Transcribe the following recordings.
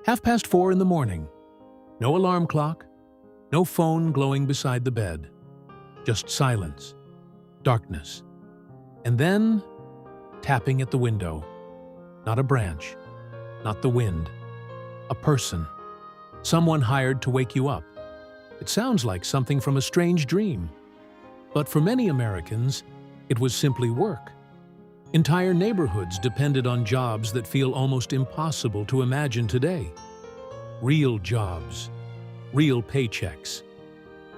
4:30 in the morning. No alarm clock, no phone glowing beside the bed. Just silence, darkness, and then tapping at the window. Not a branch, not the wind. A person. Someone hired to wake you up. It sounds like something from a strange dream. But for many Americans, it was simply work. Entire neighborhoods depended on jobs that feel almost impossible to imagine today. Real jobs, real paychecks,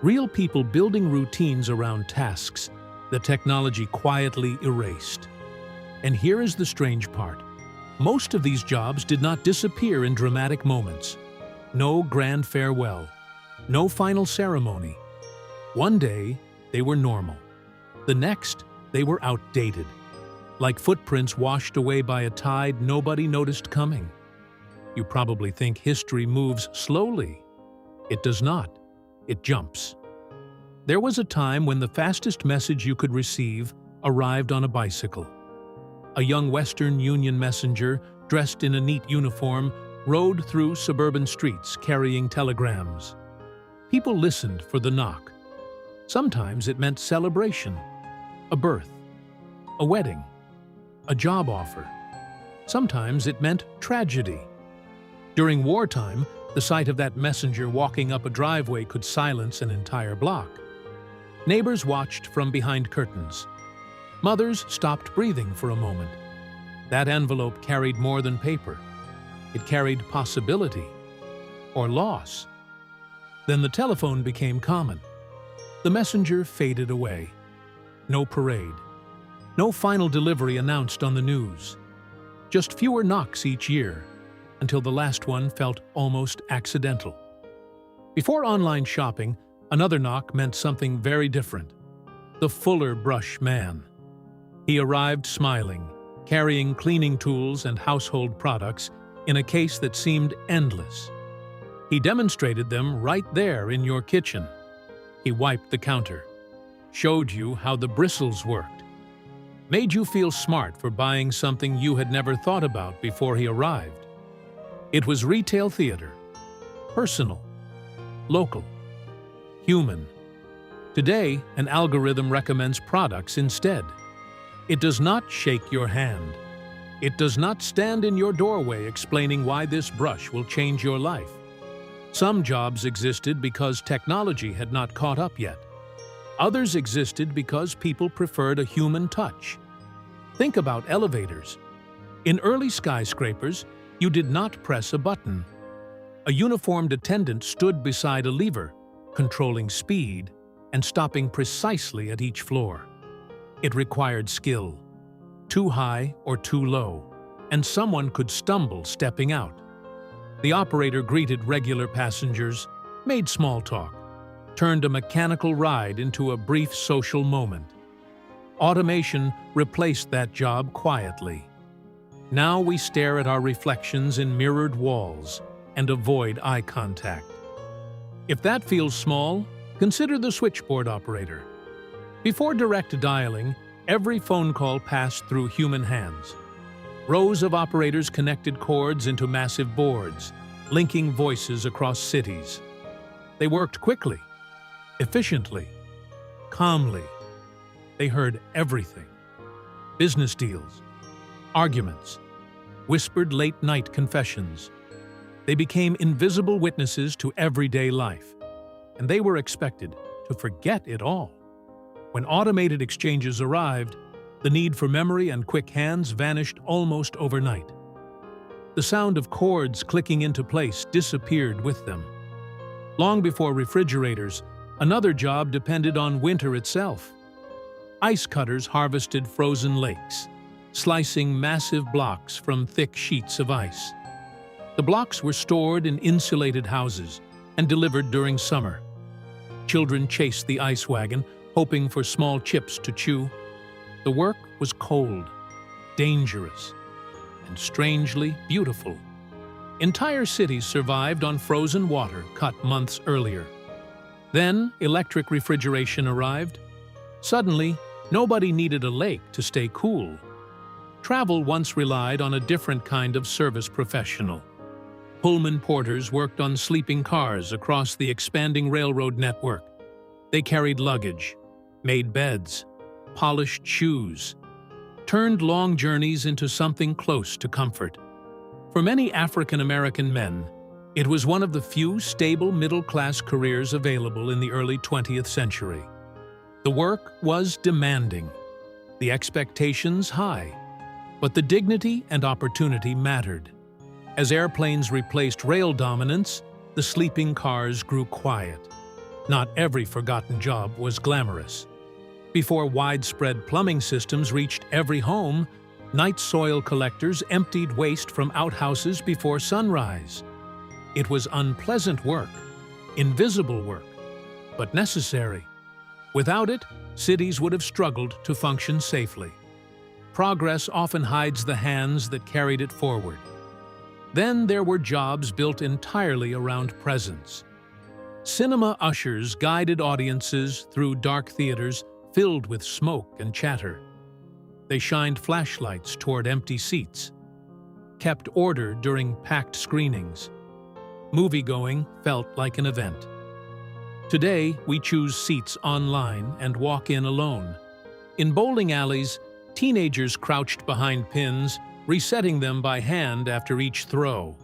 real people building routines around tasks that technology quietly erased. And here is the strange part. Most of these jobs did not disappear in dramatic moments. No grand farewell, no final ceremony. One day, they were normal. The next, they were outdated. Like footprints washed away by a tide nobody noticed coming. You probably think history moves slowly. It does not. It jumps. There was a time when the fastest message you could receive arrived on a bicycle. A young Western Union messenger, dressed in a neat uniform, rode through suburban streets carrying telegrams. People listened for the knock. Sometimes it meant celebration, a birth, a wedding, a job offer. Sometimes it meant tragedy. During wartime, the sight of that messenger walking up a driveway could silence an entire block. Neighbors watched from behind curtains. Mothers stopped breathing for a moment. That envelope carried more than paper. It carried possibility or loss. Then the telephone became common. The messenger faded away. No parade. No final delivery announced on the news. Just fewer knocks each year, until the last one felt almost accidental. Before online shopping, another knock meant something very different. The Fuller Brush Man. He arrived smiling, carrying cleaning tools and household products in a case that seemed endless. He demonstrated them right there in your kitchen. He wiped the counter, showed you how the bristles worked, made you feel smart for buying something you had never thought about before he arrived. It was retail theater, personal, local, human. Today, an algorithm recommends products instead. It does not shake your hand. It does not stand in your doorway explaining why this brush will change your life. Some jobs existed because technology had not caught up yet. Others existed because people preferred a human touch. Think about elevators. In early skyscrapers, you did not press a button. A uniformed attendant stood beside a lever, controlling speed and stopping precisely at each floor. It required skill, too high or too low, and someone could stumble stepping out. The operator greeted regular passengers, made small talk, turned a mechanical ride into a brief social moment. Automation replaced that job quietly. Now we stare at our reflections in mirrored walls and avoid eye contact. If that feels small, consider the switchboard operator. Before direct dialing, every phone call passed through human hands. Rows of operators connected cords into massive boards, linking voices across cities. They worked quickly, efficiently, calmly. They heard everything. Business deals, arguments, whispered late-night confessions. They became invisible witnesses to everyday life, and they were expected to forget it all. When automated exchanges arrived, the need for memory and quick hands vanished almost overnight. The sound of cords clicking into place disappeared with them. Long before refrigerators, another job depended on winter itself. Ice cutters harvested frozen lakes, slicing massive blocks from thick sheets of ice. The blocks were stored in insulated houses and delivered during summer. Children chased the ice wagon, hoping for small chips to chew. The work was cold, dangerous, and strangely beautiful. Entire cities survived on frozen water cut months earlier. Then electric refrigeration arrived. Suddenly, nobody needed a lake to stay cool. Travel once relied on a different kind of service professional. Pullman porters worked on sleeping cars across the expanding railroad network. They carried luggage, made beds, polished shoes, turned long journeys into something close to comfort. For many African American men, it was one of the few stable middle-class careers available in the early 20th century. The work was demanding, the expectations high, but the dignity and opportunity mattered. As airplanes replaced rail dominance, the sleeping cars grew quiet. Not every forgotten job was glamorous. Before widespread plumbing systems reached every home, night soil collectors emptied waste from outhouses before sunrise. It was unpleasant work, invisible work, but necessary. Without it, cities would have struggled to function safely. Progress often hides the hands that carried it forward. Then there were jobs built entirely around presence. Cinema ushers guided audiences through dark theaters filled with smoke and chatter. They shined flashlights toward empty seats, kept order during packed screenings. Moviegoing felt like an event. Today, we choose seats online and walk in alone. In bowling alleys, teenagers crouched behind pins, resetting them by hand after each throw.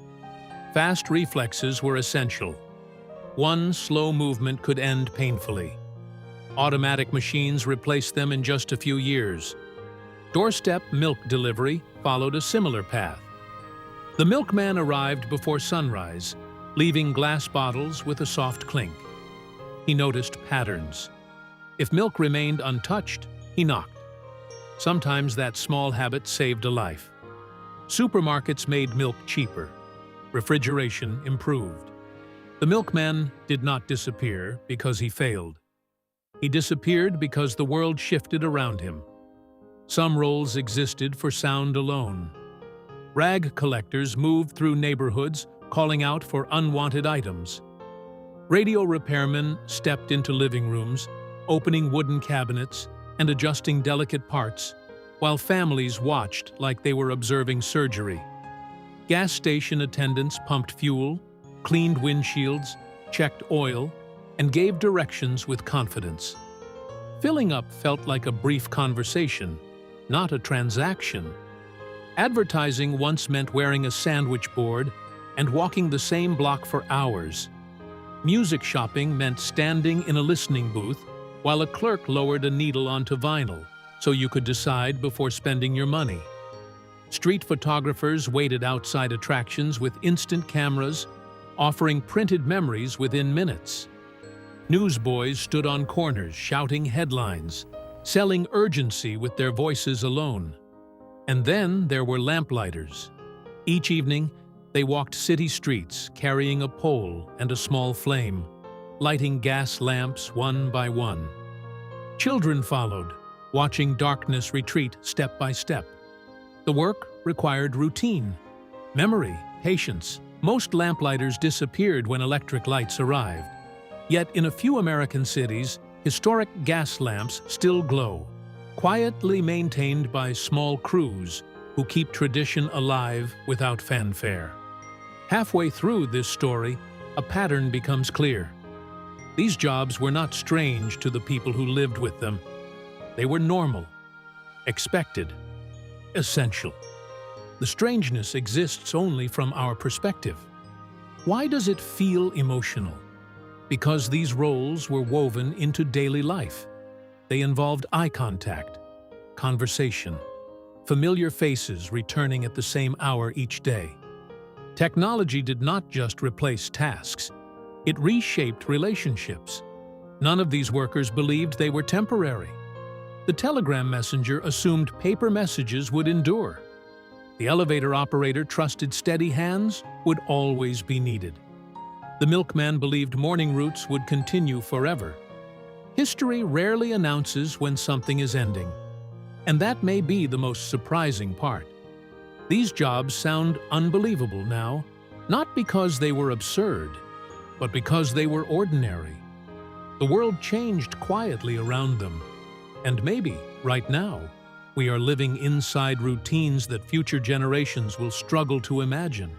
Fast reflexes were essential. One slow movement could end painfully. Automatic machines replaced them in just a few years. Doorstep milk delivery followed a similar path. The milkman arrived before sunrise, leaving glass bottles with a soft clink. He noticed patterns. If milk remained untouched, he knocked. Sometimes that small habit saved a life. Supermarkets made milk cheaper. Refrigeration improved. The milkman did not disappear because he failed. He disappeared because the world shifted around him. Some roles existed for sound alone. Rag collectors moved through neighborhoods, calling out for unwanted items. Radio repairmen stepped into living rooms, opening wooden cabinets and adjusting delicate parts, while families watched like they were observing surgery. Gas station attendants pumped fuel, cleaned windshields, checked oil, and gave directions with confidence. Filling up felt like a brief conversation, not a transaction. Advertising once meant wearing a sandwich board and walking the same block for hours. Music shopping meant standing in a listening booth while a clerk lowered a needle onto vinyl so you could decide before spending your money. Street photographers waited outside attractions with instant cameras, offering printed memories within minutes. Newsboys stood on corners shouting headlines, selling urgency with their voices alone. And then there were lamplighters. Each evening, they walked city streets carrying a pole and a small flame, lighting gas lamps one by one. Children followed, watching darkness retreat step by step. The work required routine, memory, patience. Most lamplighters disappeared when electric lights arrived. Yet in a few American cities, historic gas lamps still glow, quietly maintained by small crews who keep tradition alive without fanfare. Halfway through this story, a pattern becomes clear. These jobs were not strange to the people who lived with them. They were normal, expected, essential. The strangeness exists only from our perspective. Why does it feel emotional? Because these roles were woven into daily life. They involved eye contact, conversation, familiar faces returning at the same hour each day. Technology did not just replace tasks, it reshaped relationships. None of these workers believed they were temporary. The telegram messenger assumed paper messages would endure. The elevator operator trusted steady hands would always be needed. The milkman believed morning routes would continue forever. History rarely announces when something is ending. And that may be the most surprising part. These jobs sound unbelievable now, not because they were absurd, but because they were ordinary. The world changed quietly around them. And maybe, right now, we are living inside routines that future generations will struggle to imagine.